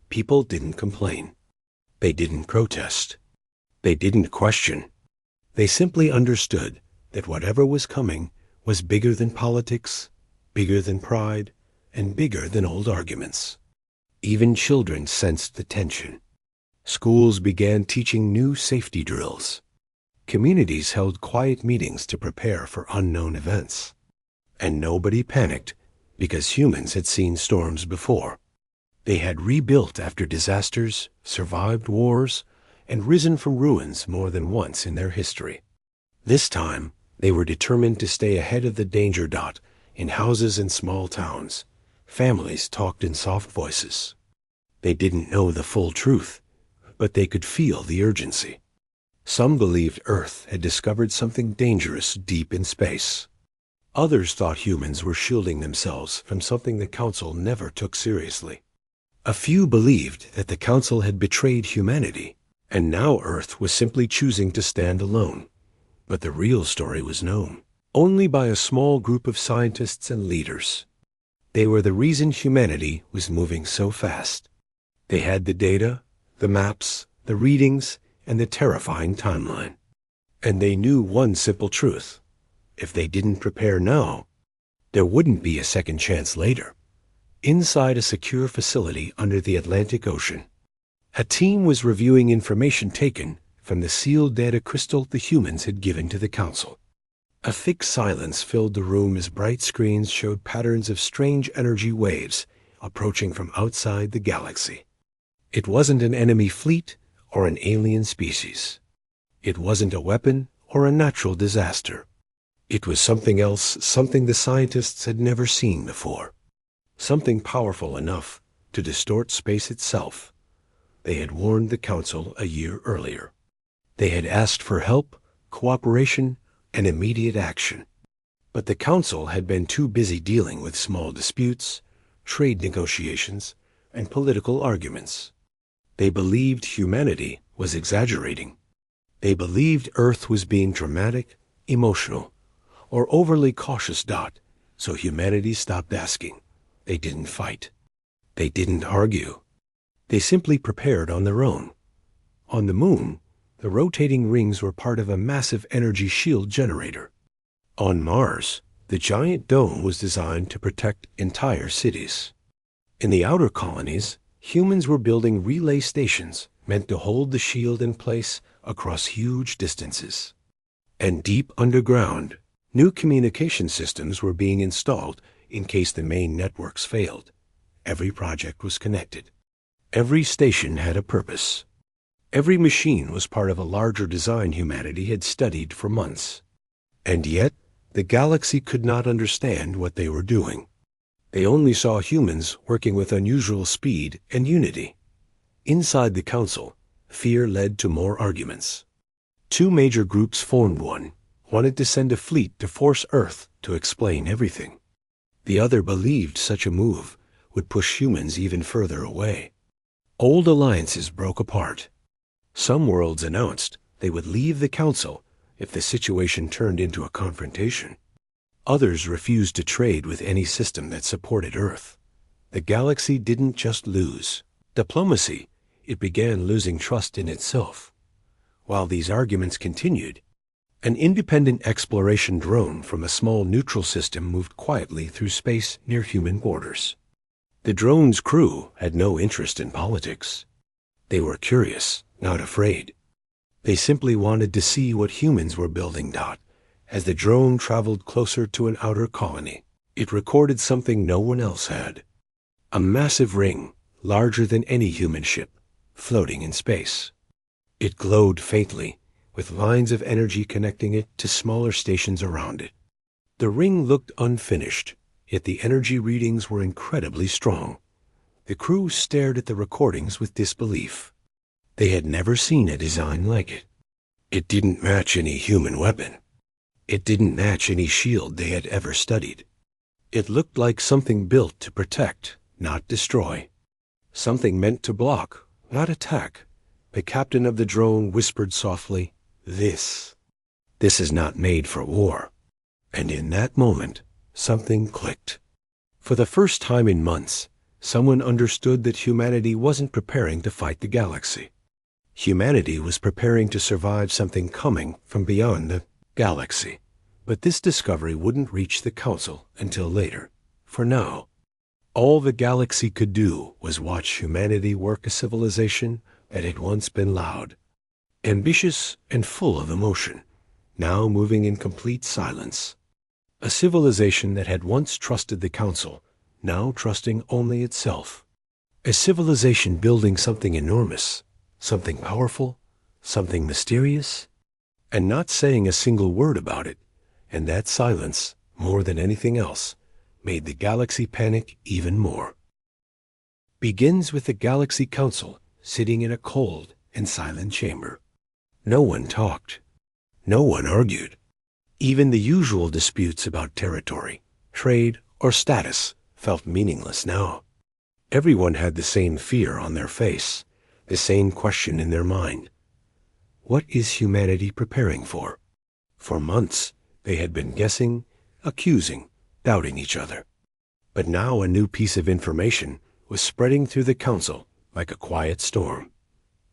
People didn't complain. They didn't protest. They didn't question. They simply understood that whatever was coming was bigger than politics, bigger than pride, and bigger than old arguments. Even children sensed the tension. Schools began teaching new safety drills. Communities held quiet meetings to prepare for unknown events. And nobody panicked because humans had seen storms before. They had rebuilt after disasters, survived wars, and risen from ruins more than once in their history. This time, they were determined to stay ahead of the danger. In houses in small towns, families talked in soft voices. They didn't know the full truth, but they could feel the urgency. Some believed Earth had discovered something dangerous deep in space. Others thought humans were shielding themselves from something the Council never took seriously. A few believed that the Council had betrayed humanity, and now Earth was simply choosing to stand alone. But the real story was known only by a small group of scientists and leaders. They were the reason humanity was moving so fast. They had the data, the maps, the readings, and the terrifying timeline. And they knew one simple truth. If they didn't prepare now, there wouldn't be a second chance later. Inside a secure facility under the Atlantic Ocean, a team was reviewing information taken from the sealed data crystal the humans had given to the Council. A thick silence filled the room as bright screens showed patterns of strange energy waves approaching from outside the galaxy. It wasn't an enemy fleet or an alien species. It wasn't a weapon or a natural disaster. It was something else, something the scientists had never seen before. Something powerful enough to distort space itself. They had warned the Council a year earlier. They had asked for help, cooperation, and immediate action. But the Council had been too busy dealing with small disputes, trade negotiations, and political arguments. They believed humanity was exaggerating. They believed Earth was being dramatic, emotional, or overly cautious. So humanity stopped asking. They didn't fight. They didn't argue. They simply prepared on their own. On the moon, the rotating rings were part of a massive energy shield generator. On Mars, the giant dome was designed to protect entire cities. In the outer colonies, humans were building relay stations meant to hold the shield in place across huge distances. And deep underground, new communication systems were being installed in case the main networks failed. Every project was connected. Every station had a purpose. Every machine was part of a larger design humanity had studied for months. And yet, the galaxy could not understand what they were doing. They only saw humans working with unusual speed and unity. Inside the Council, fear led to more arguments. Two major groups formed. One wanted to send a fleet to force Earth to explain everything. The other believed such a move would push humans even further away. Old alliances broke apart. Some worlds announced they would leave the Council if the situation turned into a confrontation. Others refused to trade with any system that supported Earth. The galaxy didn't just lose diplomacy, it began losing trust in itself. While these arguments continued, an independent exploration drone from a small neutral system moved quietly through space near human borders. The drone's crew had no interest in politics. They were curious, not afraid. They simply wanted to see what humans were building. As the drone traveled closer to an outer colony, it recorded something no one else had. A massive ring, larger than any human ship, floating in space. It glowed faintly, with lines of energy connecting it to smaller stations around it. The ring looked unfinished, yet the energy readings were incredibly strong. The crew stared at the recordings with disbelief. They had never seen a design like it. It didn't match any human weapon. It didn't match any shield they had ever studied. It looked like something built to protect, not destroy. Something meant to block, not attack. The captain of the drone whispered softly, This is not made for war." And in that moment, something clicked. For the first time in months, someone understood that humanity wasn't preparing to fight the galaxy. Humanity was preparing to survive something coming from beyond the galaxy. But this discovery wouldn't reach the Council until later. For now, all the galaxy could do was watch humanity work a civilization that had once been loud, ambitious, and full of emotion, now moving in complete silence. A civilization that had once trusted the Council, now trusting only itself. A civilization building something enormous, something powerful, something mysterious, and not saying a single word about it. And that silence, more than anything else, made the galaxy panic even more. Begins with the Galaxy Council sitting in a cold and silent chamber. No one talked. No one argued. Even the usual disputes about territory, trade, or status felt meaningless now. Everyone had the same fear on their face, the same question in their mind. What is humanity preparing for? For months, they had been guessing, accusing, doubting each other. But now a new piece of information was spreading through the Council like a quiet storm.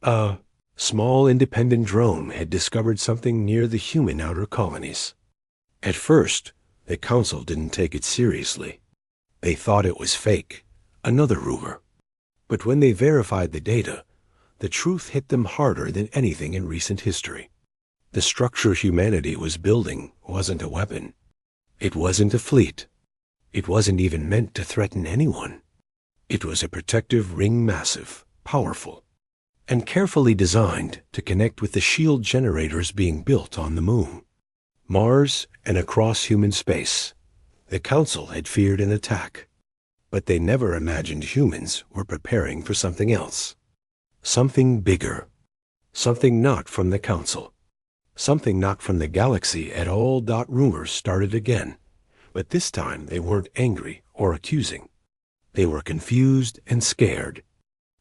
A small independent drone had discovered something near the human outer colonies. At first, the Council didn't take it seriously. They thought it was fake, another rumor. But when they verified the data, the truth hit them harder than anything in recent history. The structure humanity was building wasn't a weapon. It wasn't a fleet. It wasn't even meant to threaten anyone. It was a protective ring, massive, powerful, and carefully designed to connect with the shield generators being built on the Moon. Mars and across human space, the Council had feared an attack. But they never imagined humans were preparing for something else. Something bigger. Something not from the Council. Something not from the galaxy at all. Rumors started again, but this time they weren't angry or accusing. They were confused and scared.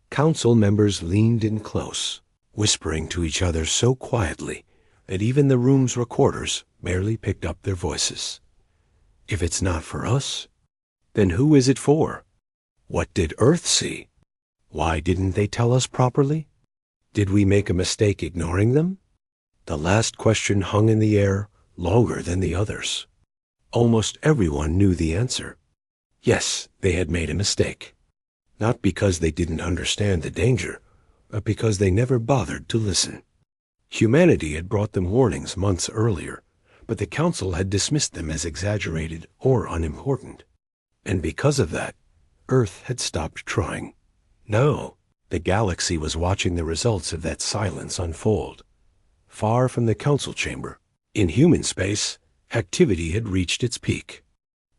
Council members leaned in close, whispering to each other so quietly that even the room's recorders barely picked up their voices. If it's not for us, then who is it for? What did Earth see? Why didn't they tell us properly? Did we make a mistake ignoring them? The last question hung in the air longer than the others. Almost everyone knew the answer. Yes, they had made a mistake. Not because they didn't understand the danger, but because they never bothered to listen. Humanity had brought them warnings months earlier, but the Council had dismissed them as exaggerated or unimportant. And because of that, Earth had stopped trying. Now, the galaxy was watching the results of that silence unfold. Far from the Council chamber, in human space, activity had reached its peak.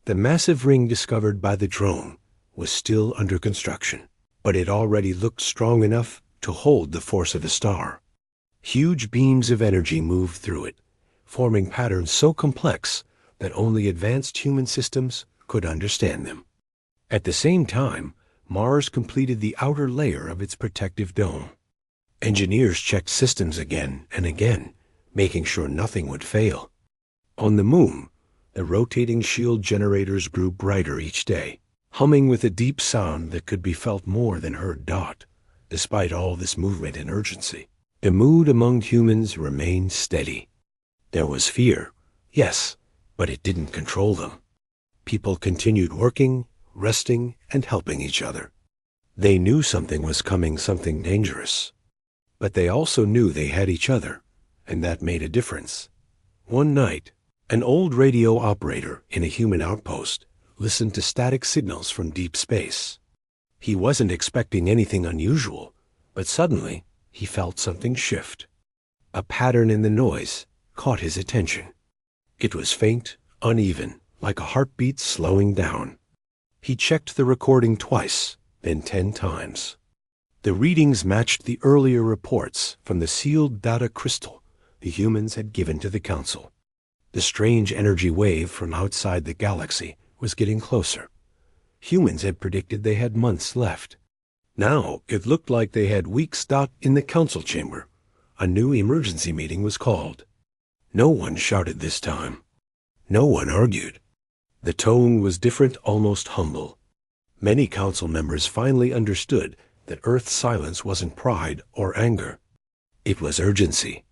The massive ring discovered by the drone was still under construction, but it already looked strong enough to hold the force of a star. Huge beams of energy moved through it, forming patterns so complex that only advanced human systems could understand them. At the same time, Mars completed the outer layer of its protective dome. Engineers checked systems again and again, making sure nothing would fail. On the Moon, The rotating shield generators grew brighter each day, humming with a deep sound that could be felt more than heard. Despite all this movement and urgency, the mood among humans remained steady. There was fear, yes, but it didn't control them. People continued working, resting, and helping each other. They knew something was coming, something dangerous. But they also knew they had each other, and that made a difference. One night, an old radio operator in a human outpost listened to static signals from deep space. He wasn't expecting anything unusual, but suddenly he felt something shift. A pattern in the noise caught his attention. It was faint, uneven, like a heartbeat slowing down. He checked the recording twice, then 10 times. The readings matched the earlier reports from the sealed data crystal the humans had given to the Council. The strange energy wave from outside the galaxy was getting closer. Humans had predicted they had months left. Now it looked like they had weeks. In the council chamber, a new emergency meeting was called. No one shouted this time. No one argued. The tone was different, almost humble. Many council members finally understood that Earth's silence wasn't pride or anger. It was urgency.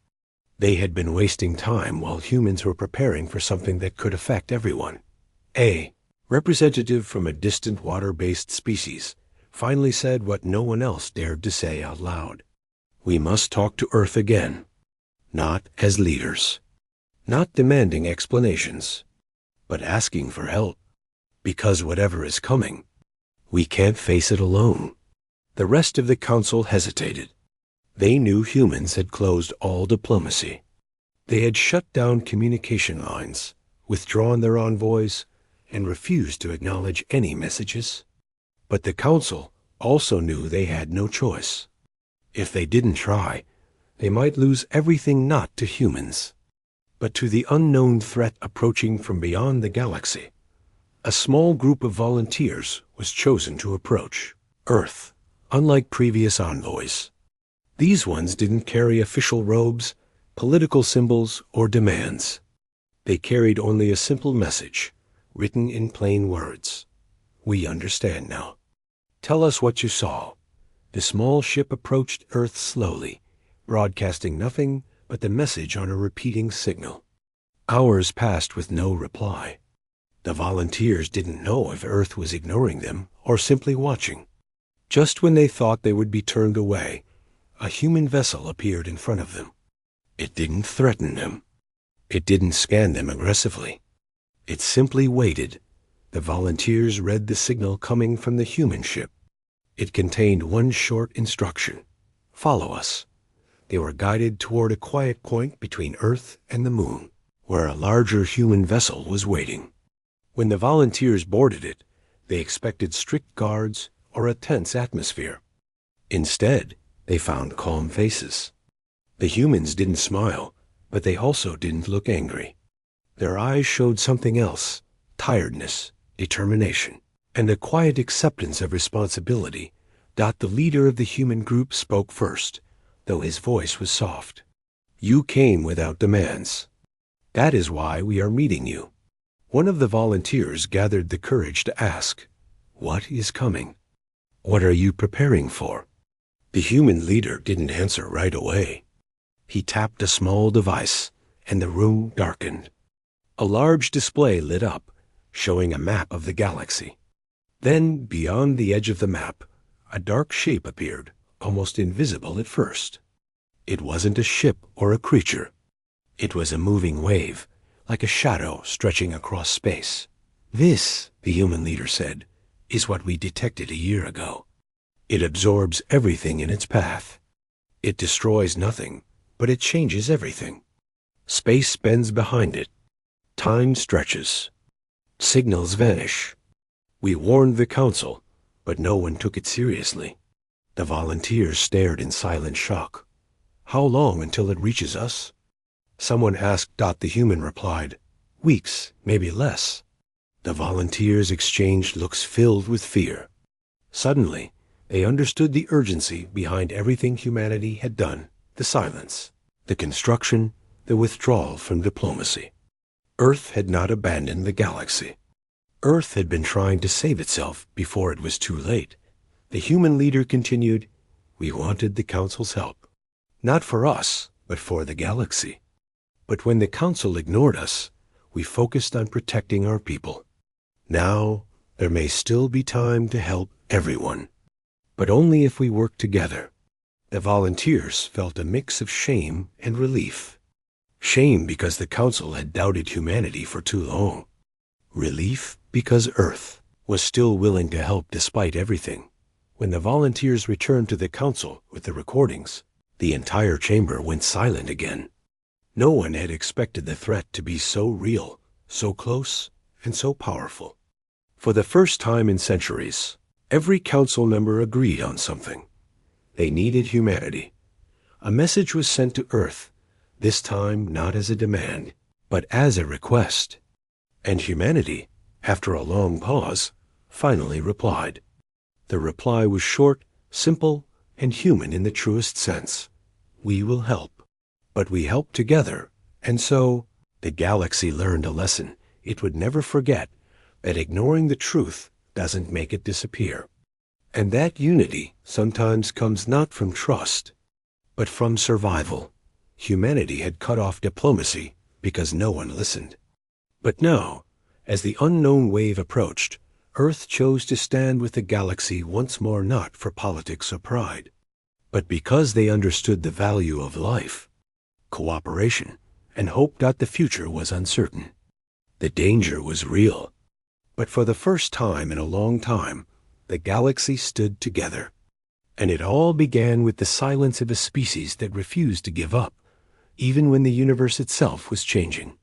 They had been wasting time while humans were preparing for something that could affect everyone. A representative from a distant water-based species finally said what no one else dared to say out loud. We must talk to Earth again. Not as leaders. Not demanding explanations, but asking for help. Because whatever is coming, we can't face it alone. The rest of the council hesitated. They knew humans had closed all diplomacy. They had shut down communication lines, withdrawn their envoys, and refused to acknowledge any messages. But the council also knew they had no choice. If they didn't try, they might lose everything, not to humans, but to the unknown threat approaching from beyond the galaxy. A small group of volunteers was chosen to approach Earth, unlike previous envoys. These ones didn't carry official robes, political symbols, or demands. They carried only a simple message, written in plain words. We understand now. Tell us what you saw. The small ship approached Earth slowly, broadcasting nothing but the message on a repeating signal. Hours passed with no reply. The volunteers didn't know if Earth was ignoring them or simply watching. Just when they thought they would be turned away, a human vessel appeared in front of them. It didn't threaten them. It didn't scan them aggressively. It simply waited. The volunteers read the signal coming from the human ship. It contained one short instruction: follow us. They were guided toward a quiet point between Earth and the Moon, where a larger human vessel was waiting. When the volunteers boarded it, they expected strict guards or a tense atmosphere. Instead, they found calm faces. The humans didn't smile, but they also didn't look angry. Their eyes showed something else: tiredness, determination, and a quiet acceptance of responsibility. The leader of the human group spoke first, though his voice was soft. You came without demands. That is why we are meeting you. One of the volunteers gathered the courage to ask, what is coming? What are you preparing for? The human leader didn't answer right away. He tapped a small device, and the room darkened. A large display lit up, showing a map of the galaxy. Then, beyond the edge of the map, a dark shape appeared, almost invisible at first. It wasn't a ship or a creature. It was a moving wave, like a shadow stretching across space. This, the human leader said, is what we detected a year ago. It absorbs everything in its path. It destroys nothing, but it changes everything. Space bends behind it. Time stretches. Signals vanish. We warned the council, but no one took it seriously. The volunteers stared in silent shock. How long until it reaches us? Someone asked. The human replied, weeks, maybe less. The volunteers exchanged looks filled with fear. Suddenly, they understood the urgency behind everything humanity had done: the silence, the construction, the withdrawal from diplomacy. Earth had not abandoned the galaxy. Earth had been trying to save itself before it was too late. The human leader continued, "We wanted the Council's help. Not for us, but for the galaxy. But when the Council ignored us, we focused on protecting our people. Now, there may still be time to help everyone, but only if we work together." The volunteers felt a mix of shame and relief. Shame because the Council had doubted humanity for too long. Relief because Earth was still willing to help despite everything. When the volunteers returned to the Council with the recordings, the entire chamber went silent again. No one had expected the threat to be so real, so close, and so powerful. For the first time in centuries, every Council member agreed on something. They needed humanity. A message was sent to Earth, this time not as a demand, but as a request. And humanity, after a long pause, finally replied. The reply was short, simple, and human in the truest sense. We will help. But we help together, and so the galaxy learned a lesson it would never forget, that ignoring the truth doesn't make it disappear. And that unity sometimes comes not from trust, but from survival. Humanity had cut off diplomacy because no one listened. But now, as the unknown wave approached, Earth chose to stand with the galaxy once more, not for politics or pride, but because they understood the value of life, cooperation, and hoped that the future was uncertain. The danger was real, but for the first time in a long time, the galaxy stood together. And it all began with the silence of a species that refused to give up, even when the universe itself was changing.